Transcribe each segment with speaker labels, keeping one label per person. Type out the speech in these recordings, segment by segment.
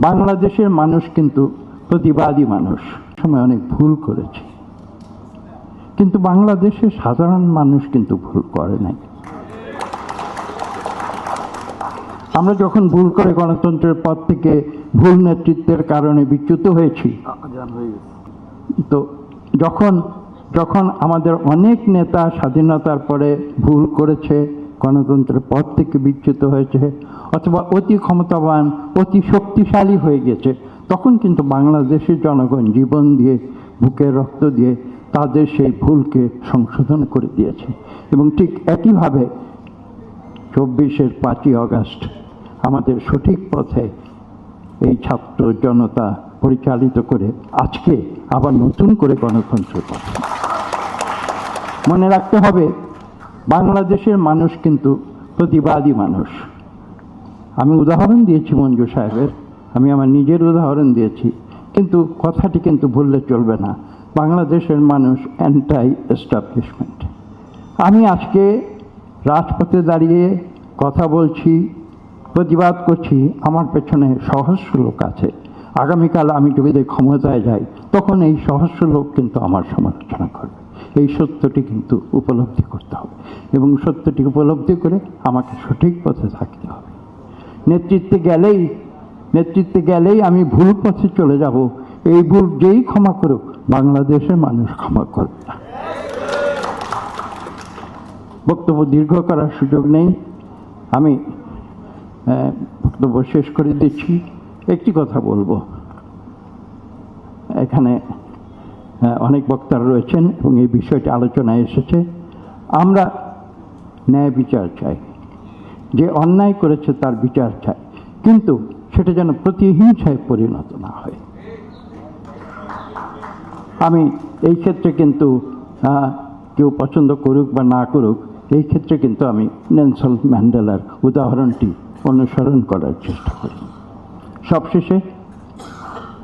Speaker 1: বাংলাদেশের মানুষ কিন্তু প্রতিবাদী মানুষ, সময় অনেক ভুল করেছে, কিন্তু বাংলাদেশের সাধারণ মানুষ কিন্তু ভুল করে নাই। আমরা যখন ভুল করে গণতন্ত্রের পথ থেকে ভুল নেতৃত্বের কারণে বিচ্যুত হয়েছি, তো যখন যখন আমাদের অনেক নেতা স্বাধীনতার পরে ভুল করেছে, গণতন্ত্রের পথ থেকে বিচ্যুত হয়েছে, অথবা অতি ক্ষমতাবান অতি শক্তিশালী হয়ে গেছে, তখন কিন্তু বাংলাদেশের জনগণ জীবন দিয়ে বুকের রক্ত দিয়ে তাদের সেই ভুলকে সংশোধন করে দিয়েছে। এবং ঠিক একইভাবে 24-এর 5ই আগস্ট আমাদের সঠিক পথে এই ছাত্র জনতা পরিচালিত করে আজকে আবার নতুন করে গণতন্ত্রের পথ। মনে রাখতে হবে, বাংলাদেশের মানুষ কিন্তু প্রতিবাদী মানুষ। আমি উদাহরণ দিয়েছি মঞ্জু সাহেবের, আমি আমার নিজের উদাহরণ দিয়েছি, কিন্তু কথাটি কিন্তু ভুললে চলবে না। বাংলাদেশের মানুষ অ্যান্টাই এস্টাবলিশমেন্ট। আমি আজকে রাজপথে দাঁড়িয়ে কথা বলছি, প্রতিবাদ করছি, আমার পেছনে সহস্র লোক আছে। আগামীকাল আমি যদি ক্ষমতায় যাই, তখন এই সহস্র লোক কিন্তু আমার সমালোচনা করবে। এই সত্যটি কিন্তু উপলব্ধি করতে হবে, এবং সত্যটি উপলব্ধি করে আমাকে সঠিক পথে থাকতে হবে। নেতৃত্বে গেলেই আমি ভুল পথে চলে যাব, এই ভুল যেই ক্ষমা করুক বাংলাদেশের মানুষ ক্ষমা করবে না। বক্তব্য দীর্ঘ করার সুযোগ নেই, আমি বক্তব্য শেষ করে দিচ্ছি। একটি কথা বলবো, এখানে অনেক বক্তারা রয়েছেন এবং এই বিষয়টি আলোচনায় এসেছে। আমরা ন্যায় বিচার চাই, যে অন্যায় করেছে তার বিচার চাই, কিন্তু সেটা যেন প্রতিহিংসায় পরিণত না হয়। আমি এই ক্ষেত্রে কিন্তু কেউ পছন্দ করুক বা না করুক, এই ক্ষেত্রে কিন্তু আমি নেলসন ম্যান্ডেলার উদাহরণটি অনুসরণ করার চেষ্টা করি। সবশেষে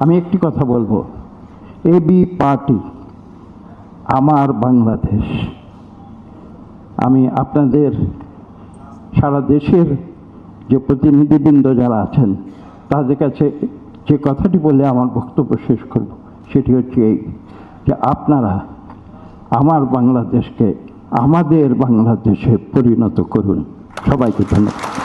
Speaker 1: আমি একটি কথা বলবো, এবি পার্টি আমার বাংলাদেশ। আমি আপনাদের সারা দেশের যে প্রতিনিধিবৃন্দ যারা আছেন তাদের কাছে যে কথাটি বলে আমার বক্তব্য শেষ করব, সেটি হচ্ছে এই, যে আপনারা আমার বাংলাদেশকে আমাদের বাংলাদেশে পরিণত করুন। সবাইকে ধন্যবাদ।